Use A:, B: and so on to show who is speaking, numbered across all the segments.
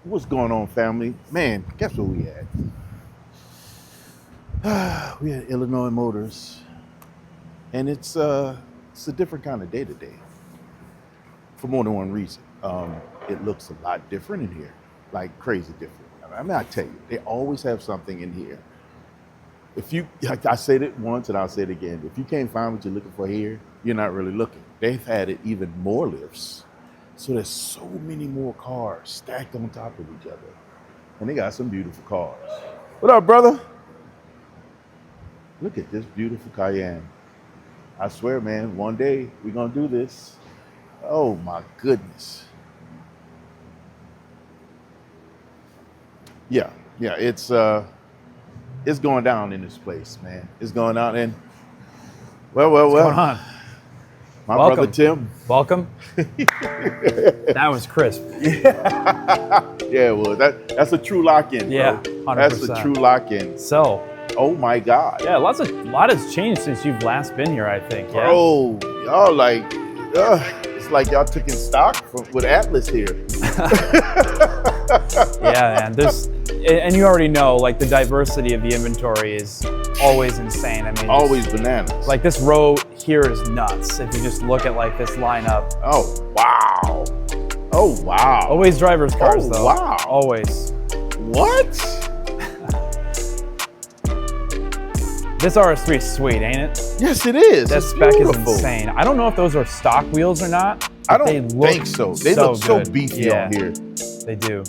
A: What's going on, family? Man, guess where we at? We at Illinois Motors, and it's a different kind of day today for more than one reason. It looks a lot different in here, like crazy different. I mean, I tell you, they always have something in here. If you, like I said it once and I'll say it again, if you can't find what you're looking for here, you're not really looking. They've added even more lifts. So there's so many more cars stacked on top of each other. And they got some beautiful cars. What up, brother? Look at this beautiful Cayenne. I swear, man, one day we're gonna do this. Oh my goodness. Yeah, it's going down in this place, man. It's going down and well.
B: What's going on?
A: My
B: Welcome.
A: brother Tim.
B: Welcome. That was crisp.
A: Yeah, well, that's a true lock-in.
B: Yeah,
A: bro.
B: 100%.
A: That's a true lock-in.
B: So,
A: Oh my God.
B: yeah, a lot has changed since you've last been here, I think. Yeah.
A: Bro, y'all like, it's like y'all took in stock with Atlas here.
B: Yeah, man. And you already know, like, the diversity of the inventory is always insane. I mean,
A: Always bananas.
B: like, this row here is nuts. If you just look at, like, this lineup.
A: Oh wow. Oh wow.
B: Always driver's cars, though.
A: Wow.
B: Always.
A: What?
B: This RS3 is sweet, ain't it?
A: Yes, it is.
B: That
A: It's
B: spec
A: beautiful.
B: is insane. I don't know if those are stock wheels or not.
A: I
B: but
A: don't think so. They look so
B: good.
A: beefy
B: Yeah,
A: on here.
B: they do.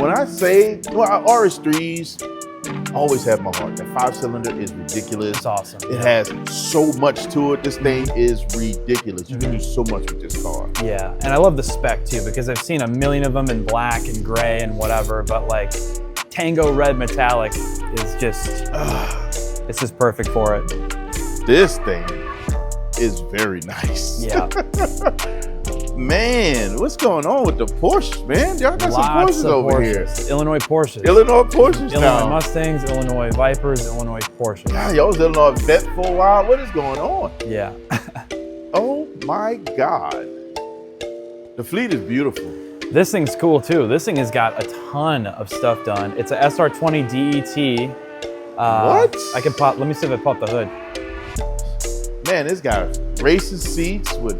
A: When I say, well, RS3s always have my heart. That 5-cylinder is ridiculous.
B: It's awesome.
A: It has so much to it. This thing is ridiculous. You can do so much with this car.
B: Yeah, and I love the spec too because I've seen a million of them in black and gray and whatever, but like Tango Red Metallic is just, it's just perfect for it.
A: This thing is very nice.
B: Yeah.
A: Man, what's going on with the Porsche, man? Y'all got some
B: Lots
A: Porsches
B: of
A: over here.
B: Porsches. Illinois Porsches.
A: Illinois Porsches
B: Illinois
A: now.
B: Mustangs, Illinois Vipers, Illinois Porsches.
A: God, y'all was Illinois vet for a while. What is going on?
B: Yeah.
A: Oh my God. The fleet is beautiful.
B: This thing's cool too. This thing has got a ton of stuff done. It's a SR20 DET.
A: What?
B: I can pop, let me see if I pop the hood.
A: Man, it's got racing seats with,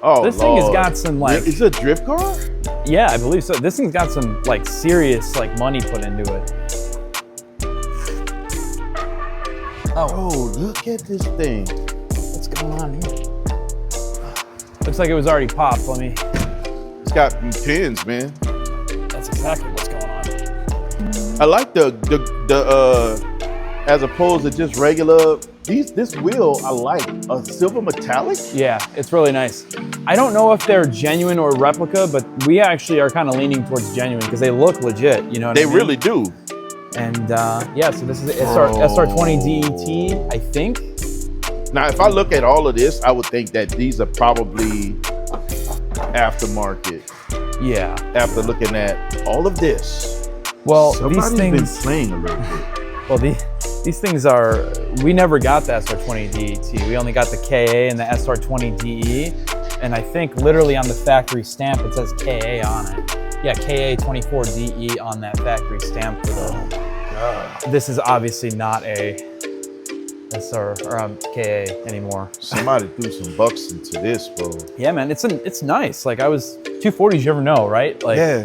A: oh
B: This thing has
A: Lord.
B: got some like,
A: Is it a drift car?
B: yeah, I believe so. This thing's got some like serious like money put into it.
A: Oh, look at this thing.
B: What's going on here? Looks like it was already popped. Let me,
A: It's got some pins, man.
B: that's exactly what's going on.
A: I like the as opposed to just regular, this wheel I like. A silver metallic?
B: Yeah, it's really nice. I don't know if they're genuine or replica, but we actually are kind of leaning towards genuine because they look legit, you know what I
A: They
B: mean?
A: really do.
B: And yeah, so this is SR20 DET, I think.
A: Now, if I look at all of this, I would think that these are probably aftermarket.
B: Yeah.
A: After looking at all of this,
B: Well,
A: somebody's
B: these things,
A: been playing a little bit.
B: well, these things are, we never got the SR20 DET. We only got the KA and the SR20 DE. And I think literally on the factory stamp, it says KA on it. Yeah, KA24DE on that factory stamp for the, this is obviously not a SR or KA anymore.
A: Somebody threw some bucks into this, bro.
B: Yeah, man, it's nice. Like 240s, you ever know, right? Like
A: Yeah.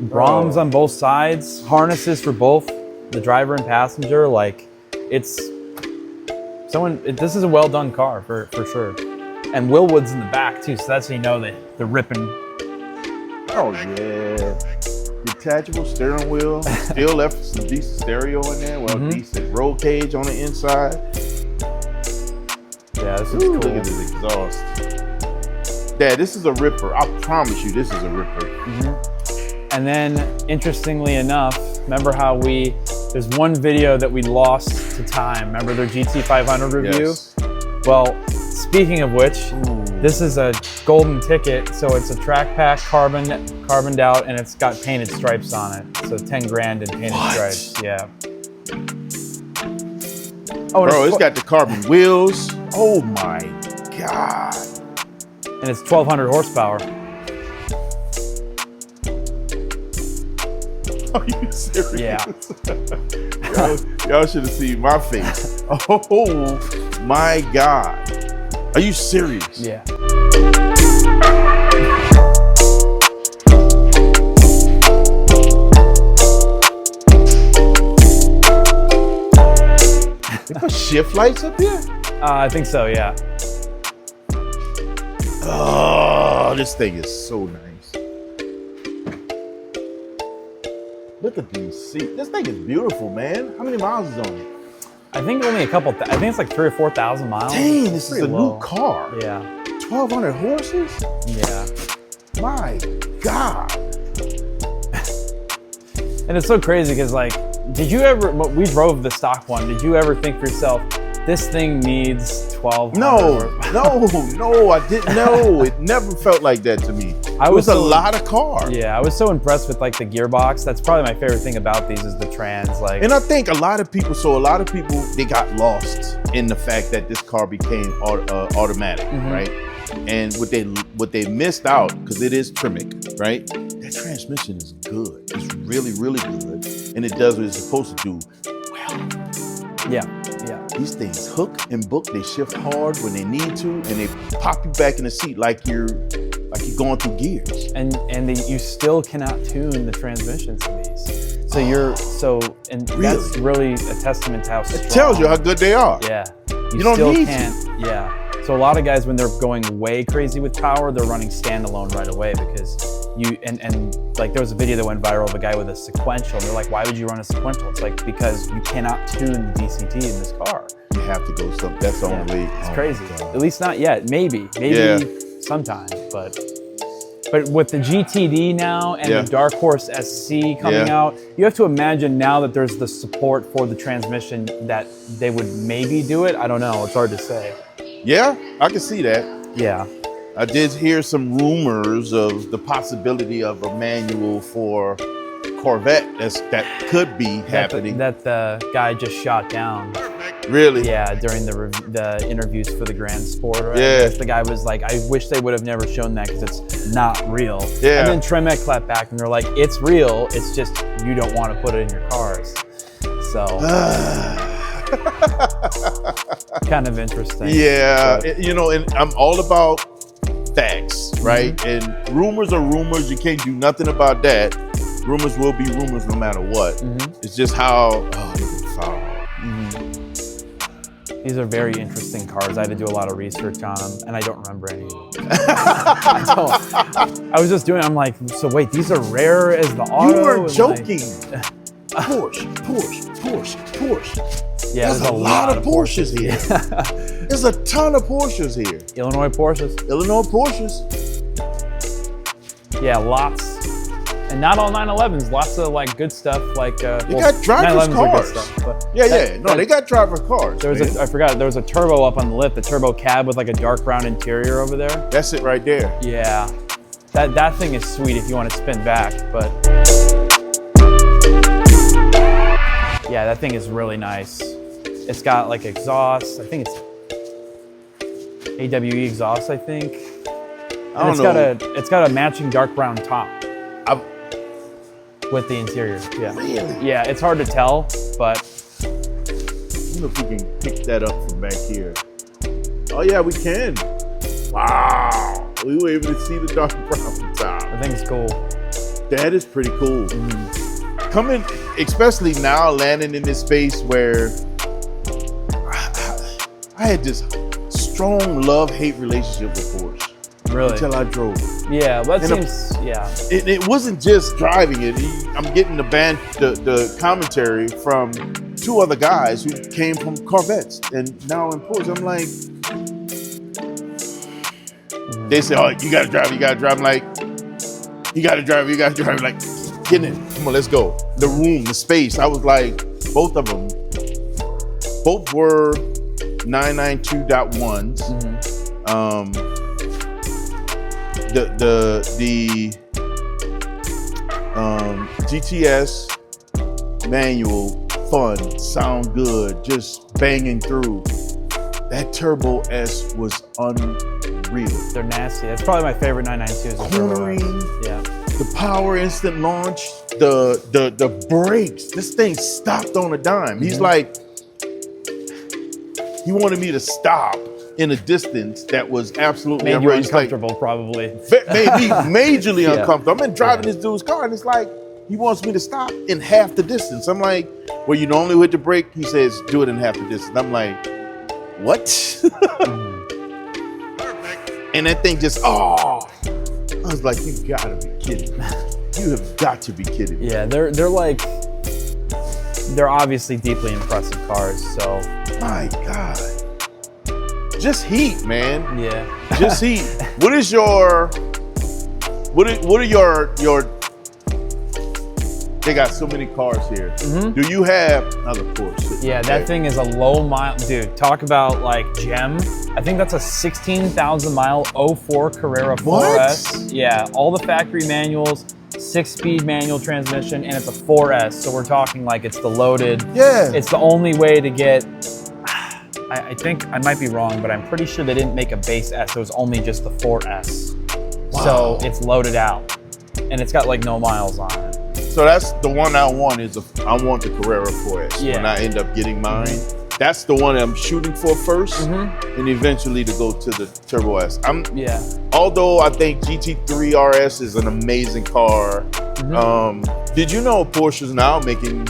B: Brahms on both sides, harnesses for both the driver and passenger. Like this is a well done car for sure. And Willwood's in the back too, so that's how you know the ripping.
A: Oh yeah. Detachable steering wheel. Still left some decent stereo in there. Well, decent roll cage on the inside.
B: Yeah, this is
A: Ooh,
B: cool.
A: look at this exhaust. Dad, this is a ripper. I promise you, this is a ripper.
B: And then, interestingly enough, remember how there's one video that we lost to time. Remember their GT500 review?
A: Yes.
B: Well, speaking of which, this is a golden ticket. So it's a track pack, carboned out, and it's got painted stripes on it. So 10 grand in painted stripes, yeah. Oh,
A: Bro, it's got the carbon wheels. Oh my God.
B: and it's 1,200 horsepower.
A: Are you serious?
B: Yeah.
A: Y'all should have seen my face. Oh my God. Are you serious?
B: Yeah.
A: They put shift lights up here?
B: I think so, yeah.
A: Oh, this thing is so nice. Look at these seats. This thing is beautiful, man. How many miles is on it?
B: I think only a couple, I think it's like 3,000 or 4,000 miles.
A: Dang, this is a
B: low.
A: new car.
B: Yeah.
A: 1,200 horses?
B: Yeah.
A: My God.
B: And it's so crazy because, like, did you ever, we drove the stock one, did you ever think for yourself, this thing needs 1,200?
A: No, I didn't know. It never felt like that to me. It was a lot of car.
B: Yeah, I was so impressed with, like, the gearbox. That's probably my favorite thing about these is the trans, like.
A: And I think a lot of people, they got lost in the fact that this car became automatic, right? And what they missed out, because it is Tremec, right? That transmission is good. It's really, really good. And it does what it's supposed to do well.
B: Yeah.
A: These things hook and book. They shift hard when they need to, and they pop you back in the seat like you're going through gears.
B: And you still cannot tune the transmissions in these. So that's really a testament to how strong.
A: It tells you how good they are.
B: Yeah.
A: You don't
B: still
A: need
B: can't. Yeah. So a lot of guys, when they're going way crazy with power, they're running standalone right away because like there was a video that went viral of a guy with a sequential. And they're like, why would you run a sequential? It's like, because you cannot tune the DCT in this car.
A: You have to go something. That's the only way.
B: It's crazy. At least not yet. Maybe sometime. But with the GTD now and the Dark Horse SC coming out, you have to imagine now that there's the support for the transmission that they would maybe do it. I don't know. It's hard to say.
A: Yeah, I can see that.
B: Yeah.
A: I did hear some rumors of the possibility of a manual for Corvette that could be happening.
B: That the guy just shot down.
A: Really?
B: Yeah, during the interviews for the Grand Sport. Right?
A: Yeah.
B: The guy was like, I wish they would have never shown that because it's not real.
A: Yeah.
B: And then Tremec clapped back and they're like, it's real. It's just you don't want to put it in your cars. So. Kind of interesting.
A: Yeah, and I'm all about facts, right? And rumors are rumors. You can't do nothing about that. Rumors will be rumors no matter what. It's just how.
B: These are very interesting cars. I had to do a lot of research on them, and I don't remember any of them. I was just doing. I'm like, so wait, these are rare as the auto.
A: You weren't joking. Porsche.
B: Yeah,
A: there's a lot of Porsches here. There's a ton of Porsches here.
B: Illinois Porsches. Yeah, lots. And not all 911s. Lots of like good stuff. Like
A: they got driver's cars. They got driver cars.
B: There was I forgot. There was a turbo up on the lip. The turbo cab with like a dark brown interior over there.
A: That's it right there.
B: Yeah, that thing is sweet if you want to spin back. But yeah, that thing is really nice. It's got like exhaust. I think it's AWE exhaust. I think. And it's got a matching dark brown top. With the interior, yeah.
A: Really?
B: Yeah, it's hard to tell, but.
A: I wonder if we can pick that up from back here. Oh yeah, we can. Wow, we were able to see the dark brown top.
B: I think it's cool.
A: That is pretty cool. Coming, especially now, landing in this space where I had this strong love-hate relationship with Porsche.
B: Really?
A: Until I drove.
B: Yeah, well, that seems,
A: It wasn't just driving it. I'm getting the commentary from two other guys who came from Corvettes and now in Porsche. I'm like, they say, oh, you gotta drive. I'm like, you gotta drive. Like, get in, come on, let's go. The room, the space. I was like, both of them, both were 992.1s. The GTS manual, fun, sound good, just banging through. That Turbo S was unreal. unreal.
B: They're nasty. That's probably my favorite 992s.
A: Cornering,
B: Yeah.
A: the power instant launch, the brakes. This thing stopped on a dime. He's like, he wanted me to stop in a distance that was absolutely
B: Made you
A: outrageous.
B: uncomfortable, probably.
A: Made me majorly
B: Yeah.
A: uncomfortable. I've been driving this dude's car, and it's like, he wants me to stop in half the distance. I'm like, well, you normally hit the brake. He says, do it in half the distance. I'm like, what? And that thing just, I was like, you gotta be kidding me. You have got to be kidding me.
B: Yeah, they're like, they're obviously deeply impressive cars. So
A: My God. Just heat, man.
B: yeah,
A: Just heat. What are your they got so many cars here. Do you have another Porsche?
B: yeah. That thing is a low mile, dude. Talk about like gem. I think that's a 16,000 mile 04 Carrera 4S. Yeah, all the factory manuals, 6-speed manual transmission, and it's a 4S. So we're talking like it's the loaded.
A: Yeah.
B: It's the only way to get. I think I might be wrong, but I'm pretty sure they didn't make a base S. It was only just the 4S.
A: Wow.
B: So it's loaded out, and it's got like no miles on it.
A: So that's the one I want I want the Carrera 4S.
B: Yeah.
A: When I end up getting mine, that's the one I'm shooting for first, and eventually to go to the Turbo S.
B: Yeah.
A: Although I think GT3 RS is an amazing car. Did you know Porsche's now making,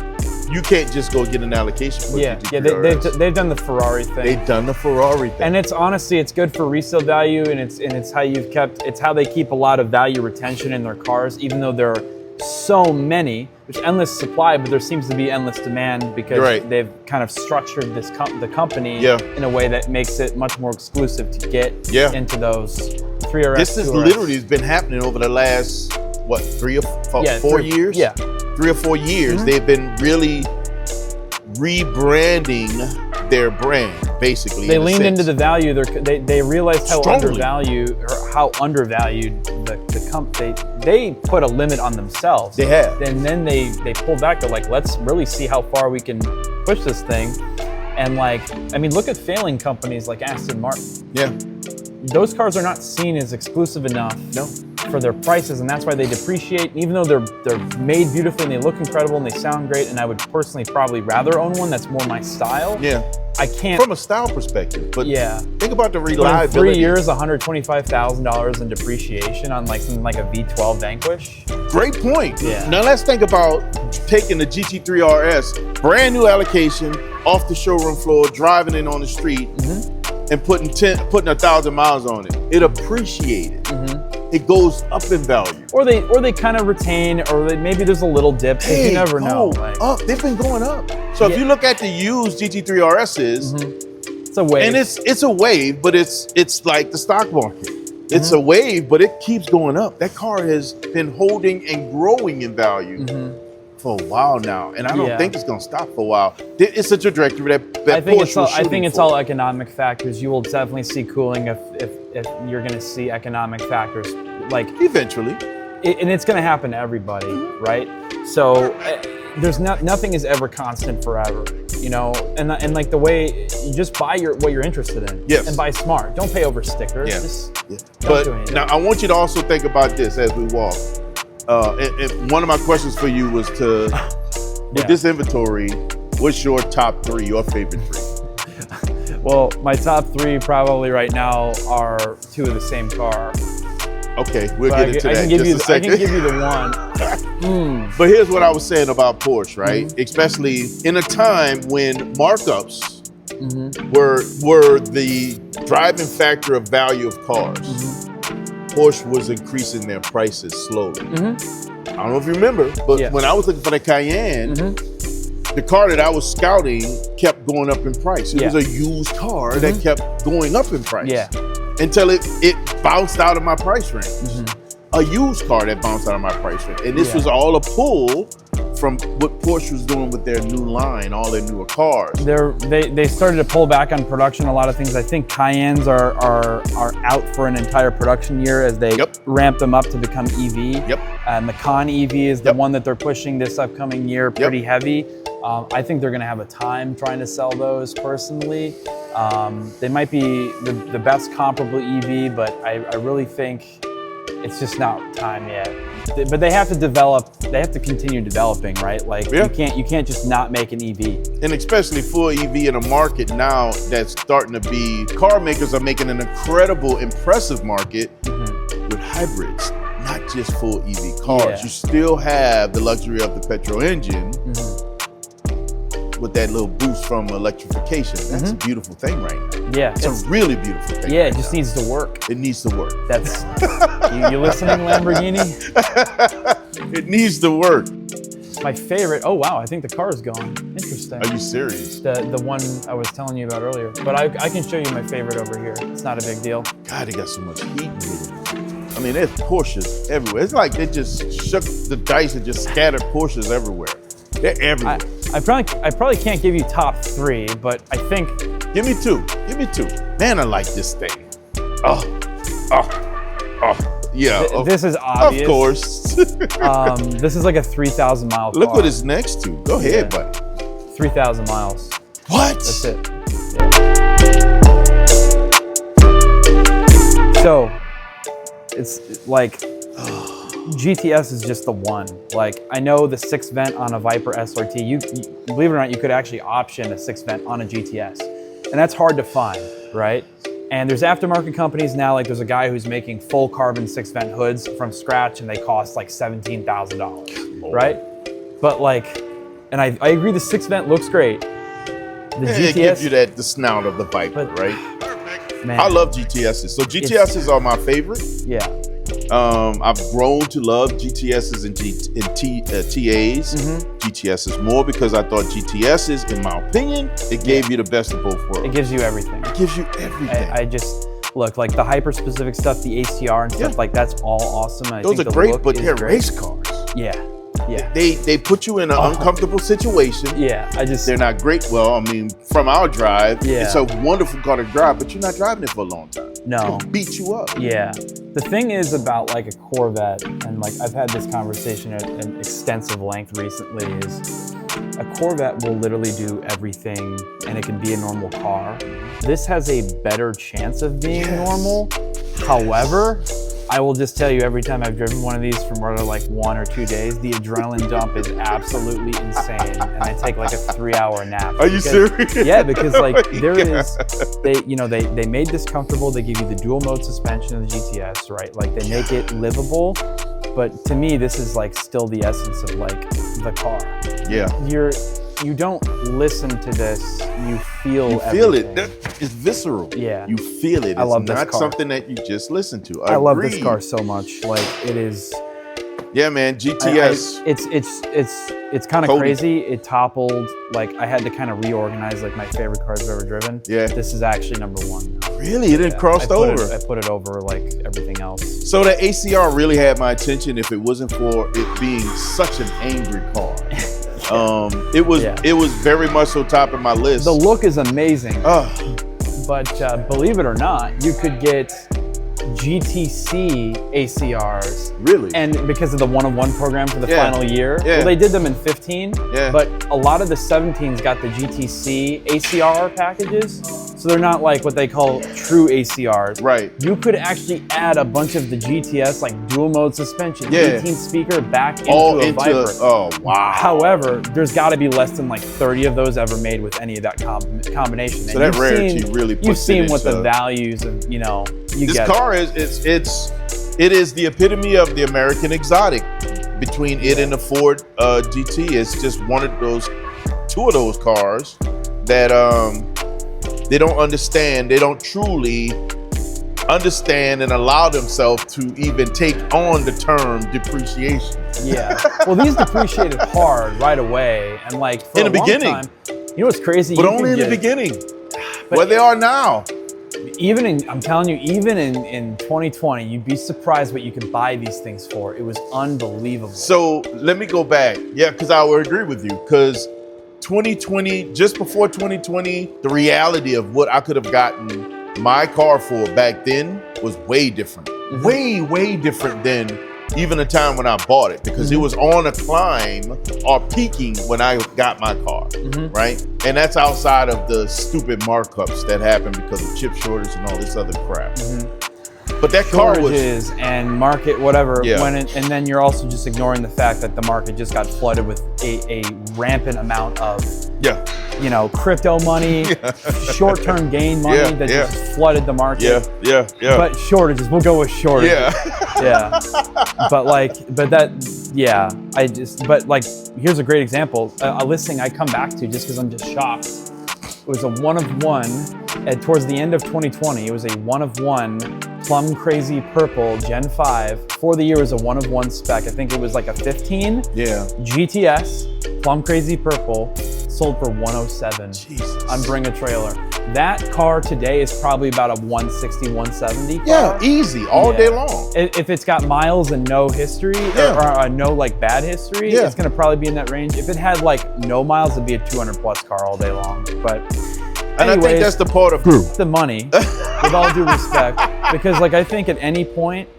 A: you can't just go get an allocation for GT3 RS.
B: They've done the Ferrari thing.
A: They've done the Ferrari thing.
B: And it's honestly, it's good for resale value, and it's how it's how they keep a lot of value retention in their cars, even though there are so many. There's endless supply, but there seems to be endless demand because they've kind of structured the company in a way that makes it much more exclusive to get into those 3RS.
A: This is
B: 2RS.
A: literally has been happening over the last, what, 3 or 4 years?
B: Yeah.
A: 3 or 4 years. They've been really rebranding their brand, basically.
B: They leaned into the value. They realized how
A: Strongly.
B: undervalued the company. They put a limit on themselves.
A: They have.
B: And then they pulled back. They're like, let's really see how far we can push this thing. And like, I mean, look at failing companies like Aston Martin.
A: Yeah.
B: Those cars are not seen as exclusive enough for their prices, and that's why they depreciate. Even though they're made beautifully and they look incredible and they sound great, and I would personally probably rather own one that's more my style.
A: Yeah.
B: I can't.
A: From a style perspective, but think about the
B: But in
A: reliability.
B: 3 years, $125,000 in depreciation on like something like a V12 Vanquish.
A: Great point.
B: Yeah.
A: Now let's think about taking the GT3 RS, brand new allocation, off the showroom floor, driving it on the street, and putting 1,000 miles on it. It appreciated. It goes up in value.
B: Or they kind of retain, or maybe there's a little dip. You never know.
A: Up. They've been going up. So if you look at the used GT3 RSs,
B: it's a wave.
A: and it's a wave, but it's like the stock market. It's a wave, but it keeps going up. That car has been holding and growing in value for a while now, and I don't think it's going to stop for a while. It's a trajectory that Porsche was shooting
B: it's
A: for.
B: all economic factors. You will definitely see cooling if you're going to see economic factors, like
A: Eventually.
B: and it's going to happen to everybody, right? So there's nothing is ever constant forever, you know. And like the way you just buy what you're interested in, and buy smart. Don't pay over stickers. Just don't do anything.
A: Now I want you to also think about this as we walk. And one of my questions for you was to, with this inventory, what's your top 3, your favorite 3?
B: Well, my top 3 probably right now are 2 of the same car.
A: Okay, we'll get into that in just a second.
B: I can give you the one.
A: But here's what I was saying about Porsche, right? Especially in a time when markups were the driving factor of value of cars. Porsche was increasing their prices slowly. I don't know if you remember, but when I was looking for the Cayenne, the car that I was scouting kept going up in price. It was a used car that kept going up in price until it bounced out of my price range. A used car that bounced out of my price range. And this was all a pull from what Porsche was doing with their new line, all their newer cars.
B: They started to pull back on production, a lot of things. I think Cayennes are out for an entire production year as they ramp them up to become EV. Macan EV is the one that they're pushing this upcoming year pretty heavy. I think they're going to have a time trying to sell those personally. They might be the best comparable EV, but I really think it's just not time yet. But they have to develop. They have to continue developing, right? Like you can't just not make an EV. And especially full EV in a market now that's starting to be. Car makers are making an incredible, impressive market with hybrids, not just full EV cars. You still have the luxury of the petrol engine. With that little boost from electrification. That's a beautiful thing right now. Yeah. It's a really beautiful thing. Yeah, it just needs to work. It needs to work. That's, you listening, Lamborghini? It needs to work. My favorite, oh wow, I think the car is gone. Interesting. Are you serious? The one I was telling you about earlier. But I can show you my favorite over here. It's not a big deal. God, they got so much heat in here. I mean, there's Porsches everywhere. It's like they just shook the dice and just scattered Porsches everywhere. They're everywhere. I probably can't give you top 3, but I think. Give me 2. Give me 2. Man, I like this thing. Yeah. This is obvious. Of course. This is like a 3,000 mile car. Look what it's next to. Go ahead, buddy. 3,000 miles. What? That's it. Yeah. So, it's like. GTS is just the one. Like, I know the 6 vent on a Viper SRT, you believe it or not, you could actually option a 6 vent on a GTS. And that's hard to find, right? And there's aftermarket companies now, like there's a guy who's making full carbon 6 vent hoods from scratch and they cost like $17,000, right? But like, and I agree the 6 vent looks great. The GTS, it gives you the snout of the Viper, right? Perfect. Man. I love GTSs. So GTSs are my favorite. Yeah. I've grown to love GTSs and TAs. GTSs more because I thought GTSs, in my opinion, it gave you the best of both worlds. It gives you everything. It gives you everything. I just, look, like the hyper-specific stuff, the ACR and stuff, like that's all awesome. Those are great, but they're race cars. Yeah. Yeah. They put you in an uncomfortable situation. Yeah, they're not great. Well, I mean, from our drive, it's a wonderful car to drive, but you're not driving it for a long time. No. It'll beat you up. Yeah. The thing is about like a Corvette, and like I've had this conversation at an extensive length recently, is a Corvette will literally do everything and it can be a normal car. This has a better chance of being normal. However, I will just tell you, every time I've driven one of these for more than like 1 or 2 days, the adrenaline dump is absolutely insane. And I take like a 3-hour nap. Are you serious? Yeah, because like they made this comfortable. They give you the dual mode suspension of the GTS, right? Like they make it livable. But to me, this is like still the essence of like the car. Yeah. You don't listen to this, you feel everything. You feel it. It's visceral. Yeah. You feel it. It's not something that you just listen to. I love this car so much. Like it is. Yeah, man. GTS. It's kind of crazy. It toppled. Like I had to kind of reorganize like my favorite cars I've ever driven. Yeah. This is actually #1. Really? It didn't cross over? I put it over like everything else. So the ACR really had my attention if it wasn't for it being such an angry car. It was very much so top of my list. The look is amazing. But believe it or not, you could get GTC ACRs. Really? And because of the 1-of-1 program for the final year. Yeah. Well, they did them in 15, but a lot of the 17s got the GTC ACR packages. So they're not like what they call true ACRs. Right. You could actually add a bunch of the GTS, like dual mode suspension, 18 speaker back into a Viper. Oh, wow. However, there's got to be less than like 30 of those ever made with any of that combination. So that rarity really puts you've seen what the values of, you know, this car is, it is the epitome of the American exotic. Between it and the Ford GT, it's just one of those, 2 of those cars that they don't understand. They don't truly understand and allow themselves to even take on the term depreciation. Yeah. Well, these depreciated hard right away, and like for in the beginning. Time, you know what's crazy? But only in the beginning. Where they are now. I'm telling you, even in 2020, you'd be surprised what you could buy these things for. It was unbelievable.
A: So let me go back. Yeah, because I would agree with you. Because 2020, just before 2020, the reality of what I could have gotten my car for back then was way different. Way different than even the time when I bought it, because it was on a climb or peaking when I got my car, right? And that's outside of the stupid markups that happened because of chip shortage and all this other crap. But that car was
B: shortages and market whatever.
A: Yeah.
B: And then you're also just ignoring the fact that the market just got flooded with a rampant amount of crypto money, short-term gain money that just flooded the market.
A: Yeah.
B: But shortages, we'll go with shortages. Yeah. Here's a great example. A listing I come back to just because I'm just shocked. It was a one of one, and towards the end of 2020, it was a one of one plum crazy purple Gen 5. For the year, it was a one of one spec. I think it was like a 15 GTS plum crazy purple, sold for 107 on Bring a Trailer. That car today is probably about a 160, 170 car.
A: Yeah, easy, all day long.
B: If it's got miles and no history, or no like bad history, it's gonna probably be in that range. If it had like no miles, it'd be a 200 plus car all day long. But
A: and I think that's the part of
B: the money, with all due respect, because like I think at any point,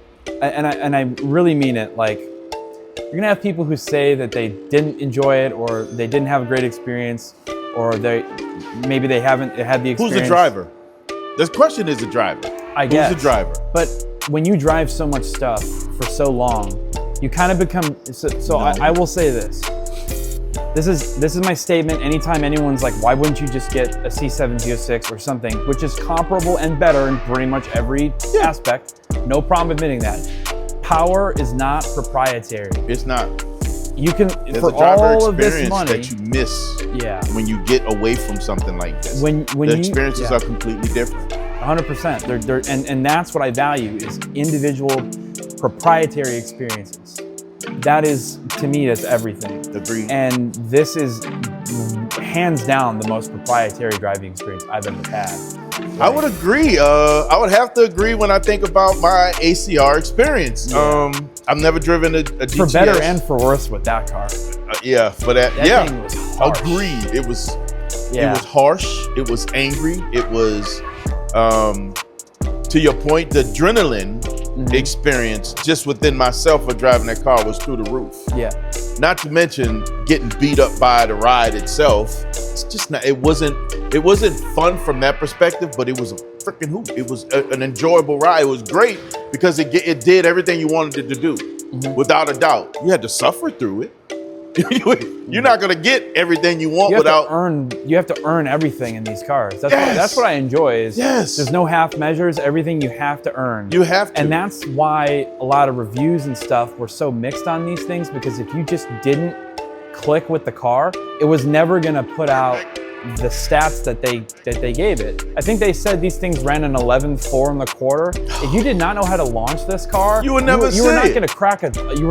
B: and I really mean it, like you're gonna have people who say that they didn't enjoy it or they didn't have a great experience, or maybe they haven't had the experience.
A: Who's the driver? The question is the driver.
B: I guess.
A: Who's the driver?
B: But when you drive so much stuff for so long, you kind of become, I will say this. This is my statement. Anytime anyone's like, why wouldn't you just get a C706 or something, which is comparable and better in pretty much every aspect, no problem admitting that. Power is not proprietary.
A: It's not.
B: You can,
A: there's
B: for
A: a driver
B: all of this
A: experience
B: money,
A: that you miss when you get away from something like this.
B: When
A: the experiences are completely different.
B: 100%. And that's what I value is individual proprietary experiences. That is, to me, that's everything.
A: Agreed.
B: And this is hands down the most proprietary driving experience I've ever had.
A: I would agree. I would have to agree when I think about my ACR experience. I've never driven a GTS.
B: For better and for worse with that car.
A: For that
B: thing was harsh.
A: Agreed. It was harsh. It was angry. It was, to your point, the adrenaline experience just within myself of driving that car was through the roof.
B: Yeah.
A: Not to mention getting beat up by the ride itself. It's just not, it wasn't fun from that perspective, but it was a freaking hoop. It was an enjoyable ride. It was great because it did everything you wanted it to do, without a doubt. You had to suffer through it. You're not gonna get everything you want without.
B: You have to earn everything in these cars. That's what I enjoy. Is there's no half measures. Everything you have to earn.
A: You have to.
B: And that's why a lot of reviews and stuff were so mixed on these things, because if you just didn't click with the car, it was never gonna put out the stats that they gave it. I think they said these things ran an 11.4 in the quarter. If you did not know how to launch this car,
A: you would never
B: you were not going to crack an 11.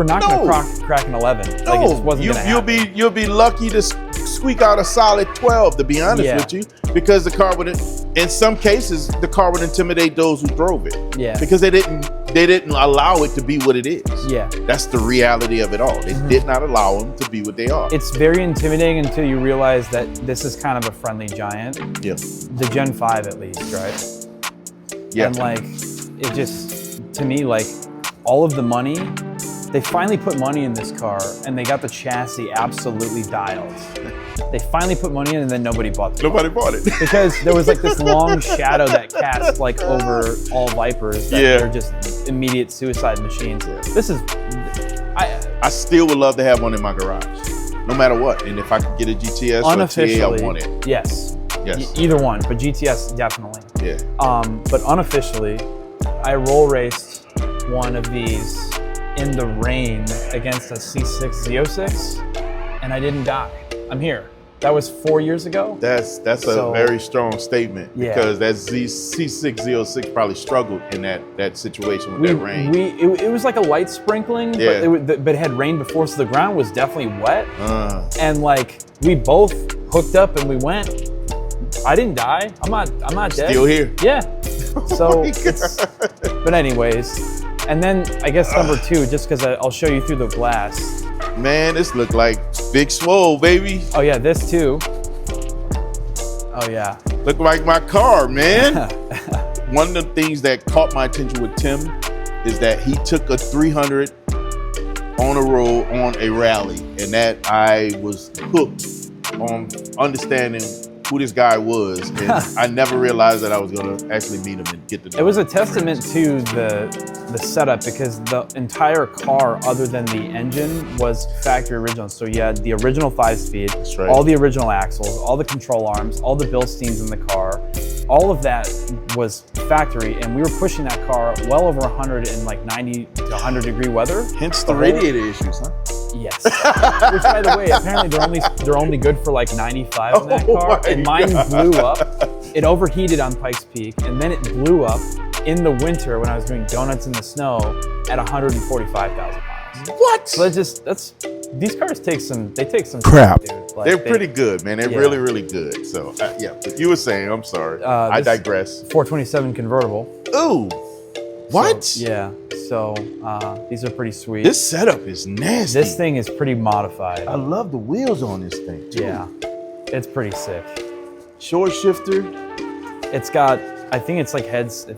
A: No,
B: like it just wasn't gonna happen.
A: You'll be lucky to squeak out a solid 12, to be honest with you, because the car would, in some cases, the car would intimidate those who drove it.
B: Yeah.
A: Because they didn't allow it to be what it is.
B: Yeah.
A: That's the reality of it all. They did not allow them to be what they are.
B: It's very intimidating until you realize that this is kind of a friendly giant.
A: Yeah.
B: The Gen 5 at least, right?
A: Yeah.
B: And like, it just, to me, like all of the money, they finally put money in this car and they got the chassis absolutely dialed. They finally put money in and then nobody bought the car.
A: Nobody bought it.
B: Because there was like this long shadow that cast like over all Vipers that they're just immediate suicide machines. This is,
A: I still would love to have one in my garage, no matter what. And if I could get a GTS or a TA, I want it.
B: Yes. Either one, but GTS definitely.
A: Yeah.
B: But unofficially, I roll raced one of these in the rain against a C6 Z06, and I didn't die. I'm here. That was 4 years ago.
A: That's a very strong statement, because that C6 Z06 probably struggled in that situation with that rain.
B: It was like a light sprinkling, but it had rained before, so the ground was definitely wet. And like we both hooked up and we went. I didn't die. I'm not dead.
A: Still here.
B: Yeah. So
A: my
B: it's,
A: God.
B: but anyways, and then I guess number 2, just because I'll show you through the glass.
A: Man, this look like Big Swole, baby.
B: Oh yeah, this too. Oh yeah.
A: Look like my car, man. One of the things that caught my attention with Tim is that he took a 300 on a road on a rally, and that I was hooked on understanding who this guy was, and I never realized that I was gonna actually meet him and get to know him.
B: It was a testament to the setup, because the entire car, other than the engine, was factory original. So you had the original 5-speed,
A: right.
B: all the original axles, all the control arms, all the Bilsteins in the car. All of that was factory, and we were pushing that car well over 100 in like 90 to 100 degree weather.
A: Hence the radiator issues, huh?
B: Yes. Which, by the way, apparently they're only good for like 95 in that car, and mine blew up. It overheated on Pikes Peak, and then it blew up in the winter when I was doing donuts in the snow at 145,000 miles.
A: What?
B: So these cars take some
A: crap,
B: dude. Like,
A: they're pretty good, man. They're
B: yeah.
A: really, really good. So yeah, but you were saying, I'm sorry, I digress.
B: 427 convertible.
A: Ooh, what?
B: So, yeah. So these are pretty sweet.
A: This setup is nasty.
B: This thing is pretty modified.
A: I love the wheels on this thing too.
B: Yeah, it's pretty sick.
A: Short shifter.
B: It's got, I think it's like heads. I'm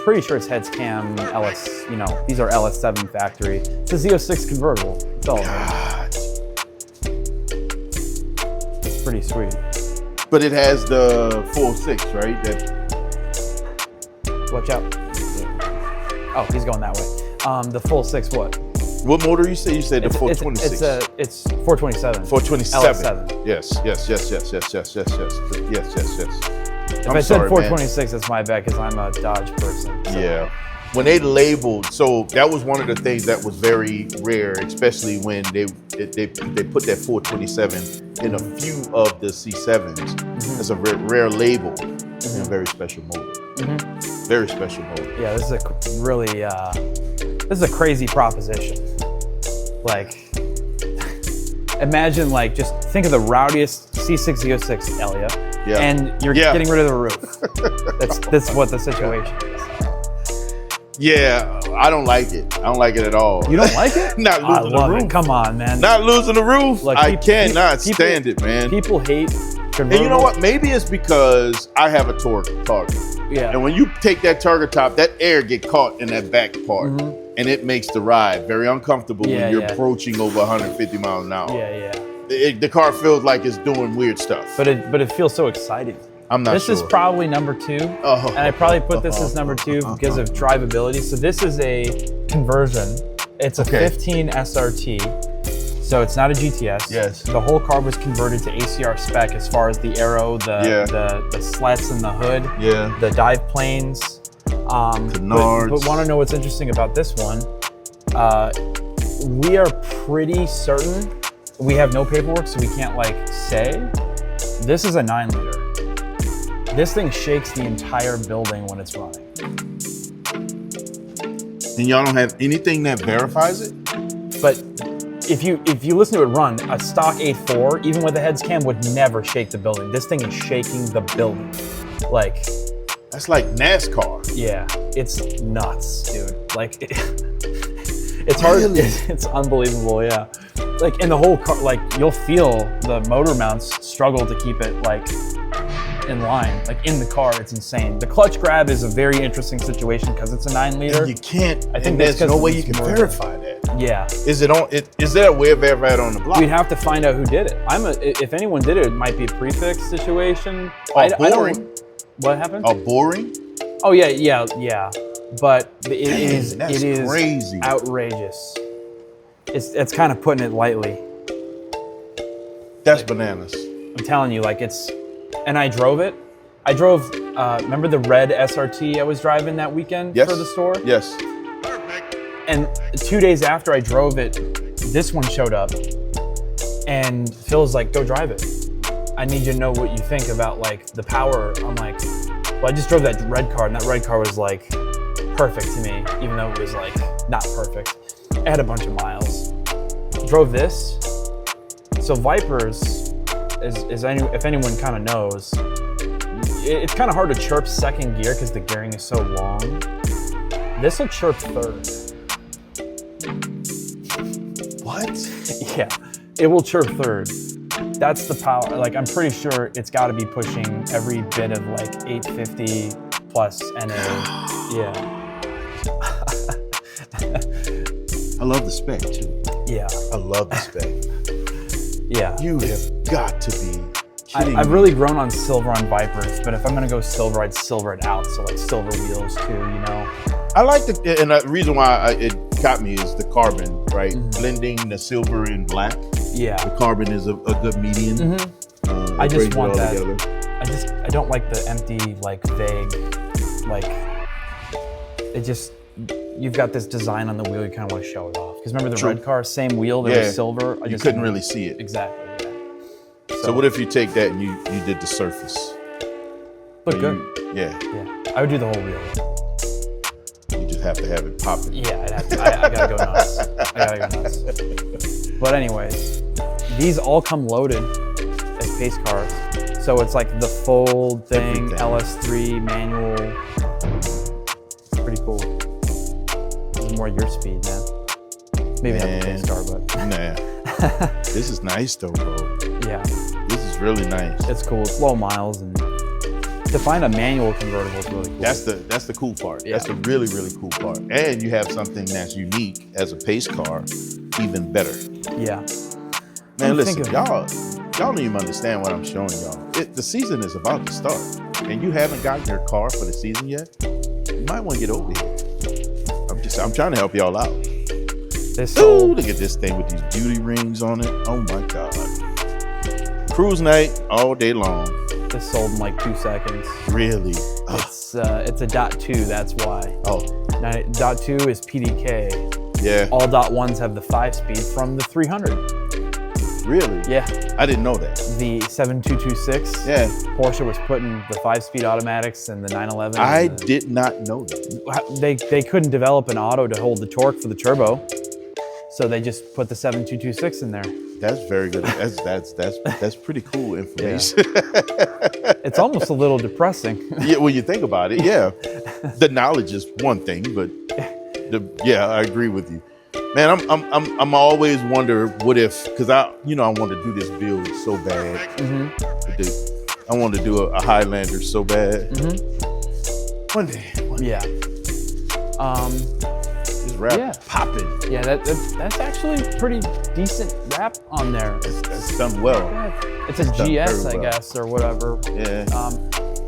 B: pretty sure it's heads cam LS. You know, these are LS7 factory. It's a Z06 convertible. It's all
A: God.
B: It's pretty sweet.
A: But it has the 4.6, right?
B: Watch out. Oh, he's going that way. The full 6 what?
A: What motor you say? You said the 426.
B: It's 427.
A: 427.
B: LS7.
A: Yes.
B: If I said 426, that's my bad, because I'm a Dodge person. So.
A: Yeah. When they labeled, so that was one of the things that was very rare, especially when they put that 427 in a few of the C7s. Mm-hmm. It's a rare label and a very special motor. Mm-hmm. Very special motor.
B: Yeah, this is a really this is a crazy proposition. Like, imagine, like, just think of the rowdiest C6 Z06 Elia, and you're getting rid of the roof. That's what the situation is.
A: Yeah, I don't like it. I don't like it at all.
B: You don't like it?
A: Not losing the roof.
B: Come on, man.
A: Not losing the roof. Look, I cannot stand it, man.
B: People hate convertibles.
A: And you know what? Maybe it's because I have a Targa. Yeah. And when you take that Targa top, that air get caught in that back part, and it makes the ride very uncomfortable when you're approaching over 150 miles an hour.
B: Yeah.
A: The car feels like it's doing weird stuff.
B: But it feels so exciting.
A: I'm not sure.
B: This is probably number 2, and I probably put this as number 2 because of drivability. So this is a conversion. It's a 15 SRT, so it's not a GTS.
A: Yes.
B: The whole car was converted to ACR spec as far as the aero, the slats in the hood, the dive planes.
A: Canards.
B: But want to know what's interesting about this one? We are pretty certain, we have no paperwork, so we can't say. This is a 9-liter. This thing shakes the entire building when it's running.
A: And y'all don't have anything that verifies it?
B: But if you listen to it run, a stock A4, even with a heads cam, would never shake the building. This thing is shaking the building. Like,
A: that's like NASCAR.
B: Yeah, it's nuts, dude. Like, it's hard.
A: Really?
B: It's unbelievable, yeah. Like, in the whole car, like, you'll feel the motor mounts struggle to keep it, like, in line. Like, in the car, it's insane. The clutch grab is a very interesting situation because it's a 9-liter.
A: And you can't,
B: I think
A: there's no way you can verify that.
B: Yeah.
A: Is there a way of verifying it on the block?
B: We'd have to find out who did it. If anyone did it, it might be a prefix situation.
A: Boring.
B: What happened?
A: Boring?
B: Oh yeah. But it is
A: crazy.
B: Outrageous. It's kind of putting it lightly.
A: That's bananas.
B: I'm telling you, like, and I drove it. I drove, remember the red SRT I was driving that weekend for the store?
A: Yes.
B: And 2 days after I drove it, this one showed up. And Phil's like, go drive it. I need you to know what you think about, like, the power. I'm like, well, I just drove that red car, and that red car was, like, perfect to me, even though it was, like, not perfect. It had a bunch of miles. Drove this. So Vipers, if anyone kind of knows, it's kind of hard to chirp second gear because the gearing is so long. This will chirp third.
A: What?
B: Yeah, it will chirp third. That's the power. Like, I'm pretty sure it's got to be pushing every bit of like 850 plus NA. Yeah.
A: I love the spec too.
B: Yeah.
A: I love the spec.
B: Yeah.
A: You have got to be kidding
B: I've
A: me.
B: really grown on silver on Vipers, but if I'm gonna go silver, I'd silver it out. So like silver wheels too, you know?
A: I like the, and the reason why it got me is the carbon, right? Blending the silver and black.
B: Yeah.
A: The carbon is a good median.
B: I just
A: brings it
B: want
A: all
B: that.
A: together.
B: I don't like the empty, like vague, like it just, you've got this design on the wheel, you kind of want to show it off. Because remember the
A: True.
B: red car, same wheel, there was silver.
A: You couldn't really see it.
B: Exactly, yeah.
A: So what if you take that and you did the surface?
B: Look
A: Or
B: good.
A: Yeah.
B: Yeah, I would do the whole wheel.
A: You just have to have it popping.
B: Yeah, I'd have to, I gotta go nuts. I gotta go nuts. But anyways, these all come loaded as pace cars. So it's like the full thing,
A: Everything.
B: LS3 manual. It's pretty cool. This is more your speed, man. Maybe not the
A: Man.
B: pace car, but
A: Nah. This is nice though, bro.
B: yeah,
A: This is really nice.
B: it's cool. It's low miles, and to find a manual convertible is really cool.
A: That's the cool part.
B: Yeah.
A: That's the really, really cool part. And you have something that's unique as a pace car, even better.
B: Yeah.
A: Man,
B: I'm
A: listen,
B: thinking-
A: y'all don't even understand what I'm showing y'all. The season is about to start, and you haven't gotten your car for the season yet. You might want to get over here. I'm trying to help y'all out.
B: They
A: Ooh,
B: sold.
A: look at this thing with these beauty rings on it. Oh my God. Cruise night all day long.
B: This sold in like 2 seconds.
A: Really?
B: It's a .2. That's why.
A: Oh,
B: Now, .2 is PDK.
A: yeah.
B: All .1s have the 5-speed from the 300.
A: Really?
B: Yeah,
A: I didn't know that.
B: the 7226.
A: Yeah.
B: Porsche was putting the 5-speed automatics and the 911.
A: I did not know that.
B: They couldn't develop an auto to hold the torque for the turbo, so they just put the 7226 in there.
A: That's very good. That's pretty cool information.
B: It's almost a little depressing.
A: Yeah, when you think about it, yeah. The knowledge is one thing, but yeah, I agree with you. Man, I'm always wonder what if, because I want to do this build so bad. I want to do a Highlander so bad. One day.
B: Yeah.
A: This rap
B: Yeah.
A: popping.
B: Yeah, that's actually pretty decent wrap on there.
A: That's done well.
B: It's a
A: done
B: GS,
A: very
B: I
A: well.
B: guess, or whatever.
A: Yeah.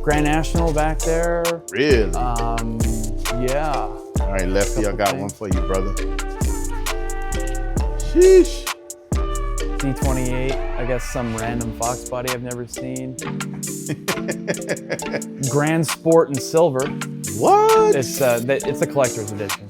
B: Grand National back there.
A: Really?
B: Yeah.
A: All right, Lefty, I
B: couple
A: got
B: things.
A: one for you, brother. Sheesh.
B: D28, I guess some random Fox body I've never seen. Grand Sport in silver.
A: What?
B: It's a collector's edition.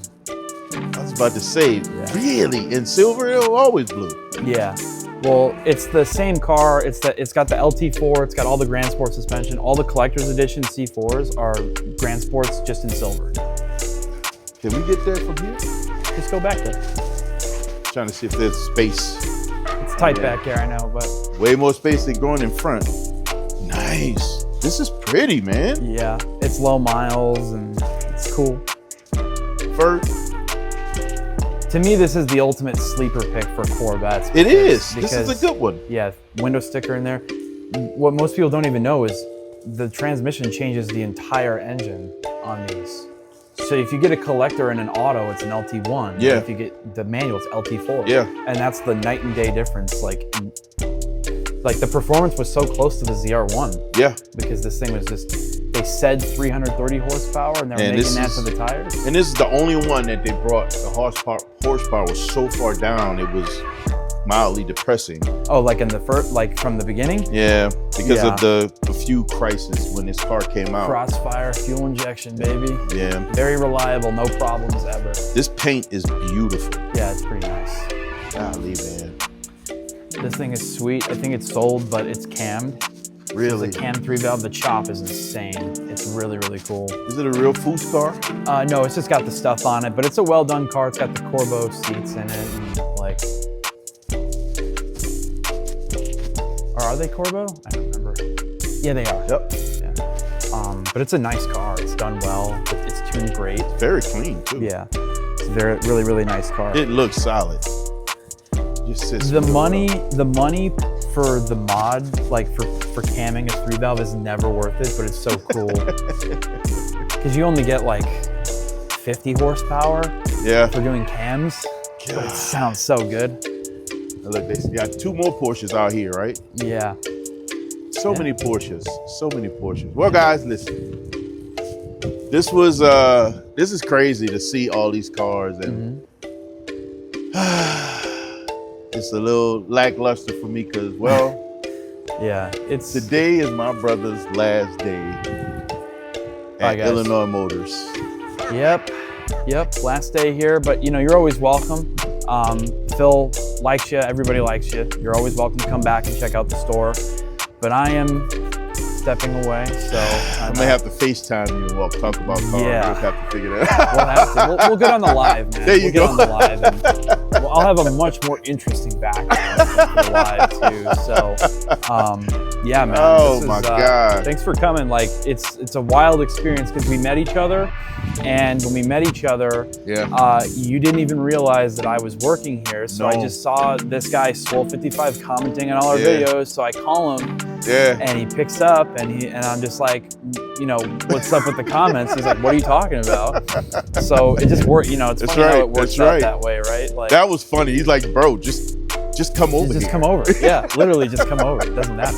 A: I was about to say, really? In silver, it was always blue.
B: Yeah. Well, it's the same car. It's got the LT4. It's got all the Grand Sport suspension. All the collector's edition C4s are Grand Sports just in silver.
A: Can we get there from here?
B: Just go back there.
A: Trying to see if there's space.
B: It's tight back here, I know, but
A: Way more space than going in front. Nice. This is pretty, man.
B: yeah, it's low miles and it's cool.
A: First,
B: To me, this is the ultimate sleeper pick for Corvettes.
A: it is.
B: because-
A: This is a good one.
B: Yeah, window sticker in there. What most people don't even know is the transmission changes the entire engine on these. So if you get a collector in an auto, it's an LT1.
A: Yeah.
B: If you get the manual, it's LT4.
A: Yeah.
B: And that's the night and day difference. Like the performance was so close to the ZR1
A: Yeah.
B: because this thing was just, they said 330 horsepower and they were
A: And
B: making
A: this
B: that
A: is-
B: to the tires.
A: And this is the only one that they brought. The horsepower was so far down, it was mildly depressing.
B: Oh, like in the first, like from the beginning?
A: Yeah, because
B: Yeah.
A: of the fuel crisis when this car came out.
B: Crossfire, fuel injection, baby.
A: Yeah.
B: Very reliable, no problems ever.
A: This paint is beautiful.
B: Yeah, it's pretty nice.
A: Golly, man.
B: This thing is sweet. I think it's sold, but it's cammed.
A: Really?
B: The cam 3 valve, the chop is insane. It's really, really cool.
A: Is it a real food car?
B: No, it's just got the stuff on it, but it's a well done car. It's got the Corbeau seats in it. And like, or are they Corbeau? I don't remember. Yeah, they are.
A: Yep.
B: Yeah. But it's a nice car. It's done well. It's tuned great.
A: Very clean too.
B: Yeah, it's a very, really, really nice car.
A: It looks solid. Just sits
B: The
A: real
B: money
A: well.
B: for the mod, like for camming a 3-valve is never worth it, but it's so cool. Because you only get like 50 horsepower
A: Yeah.
B: for doing cams, but it sounds so good.
A: Now look, they got 2 more Porsches out here, right?
B: Yeah.
A: So many Porsches. So many Porsches. Well, guys, listen. This is crazy to see all these cars, and it's a little lackluster for me because, well,
B: Yeah, it's
A: today is my brother's last day
B: Bye,
A: at
B: guys.
A: Illinois Motors.
B: Yep, last day here, but you know, you're always welcome. Phil likes you, everybody likes you. You're always welcome to come back and check out the store. But I am stepping away, so
A: I may have to FaceTime you and we'll talk about cars.
B: Yeah.
A: We'll have to figure that out.
B: we'll have to. We'll get on the live, man.
A: There you
B: we'll
A: go.
B: Get on the live, and I'll have a much more interesting background for the live too. So, yeah, man.
A: Oh,
B: this is,
A: my God.
B: Thanks for coming. Like, it's a wild experience because we met each other, and when we met each other, you didn't even realize that I was working here. So I just saw this guy Swole 55 commenting on all our videos. So I call him.
A: Yeah.
B: And he picks up, and I'm just like, you know, what's up with the comments? He's like, what are you talking about? So it just worked, you know, it's funny how it works out that way, right? Like,
A: that was funny. He's like, bro, just come over here.
B: Just come over. Yeah, literally just come over. It doesn't matter.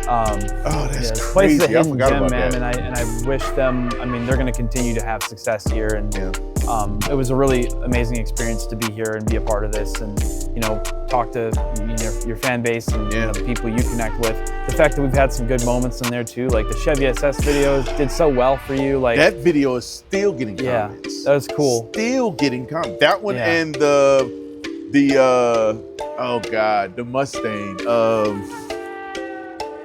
A: Oh, that's
B: this
A: crazy.
B: place is a
A: I
B: hidden
A: forgot
B: gem,
A: about
B: man,
A: that.
B: and I wish them, I mean, they're going to continue to have success here, and it was a really amazing experience to be here and be a part of this, and you know, talk to your fan base and you know, the people you connect with. The fact that we've had some good moments in there too, like the Chevy SS videos did so well for you. Like
A: that video is still getting comments.
B: That was cool.
A: Still getting comments. That one and the oh God, the Mustang.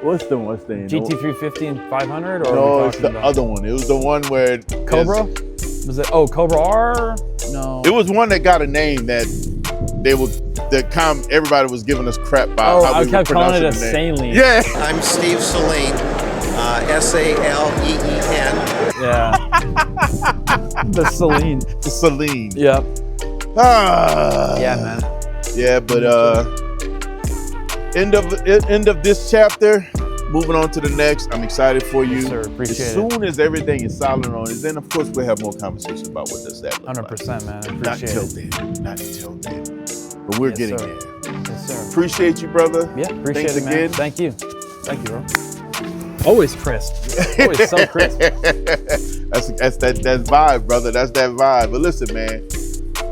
A: What's the Mustang?
B: GT350 and 500, or
A: no, it's the other one. It was the one where
B: Cobra. Was it? Oh, Cobra R? No.
A: It was one that got a name that everybody was giving us crap about.
B: Oh, I kept calling it a Saleen.
A: Yeah.
C: I'm Steve Saleen, Saleen.
B: Yeah. The Saleen.
A: The Saleen.
B: Yep.
A: Yeah,
B: man.
A: Yeah, but end of this chapter. Moving on to the next. I'm excited for you.
B: Yes, sir. Appreciate
A: as soon as everything is solid on it, then of course we'll have more conversation about what does that look
B: 100%,
A: like.
B: man. I
A: Not
B: appreciate
A: until
B: it.
A: then. Not until then. But we're getting there.
B: Yes, sir.
A: Appreciate you, brother.
B: Yeah, appreciate
A: Thanks
B: it, man.
A: again.
B: Thank you. Thank you, bro. Always crisp. Always so crisp.
A: that's that vibe, brother. That's that vibe. But listen, man,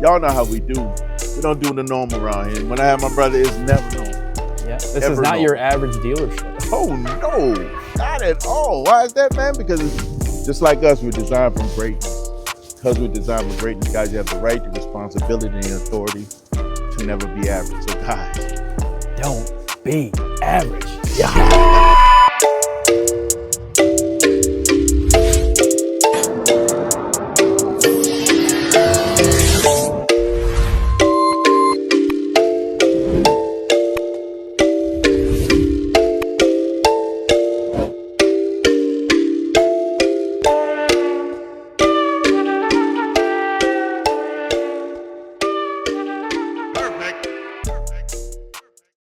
A: y'all know how we do. We don't do the norm around here. When I have my brother, it's never normal.
B: Yeah, this is not your average dealership.
A: Oh no, not at all. Why is that, man? Because it's just like us, we're designed from greatness. Because we're designed for greatness, guys, you have the right, the responsibility, and the authority to never be average. So guys,
B: don't be average. Yeah.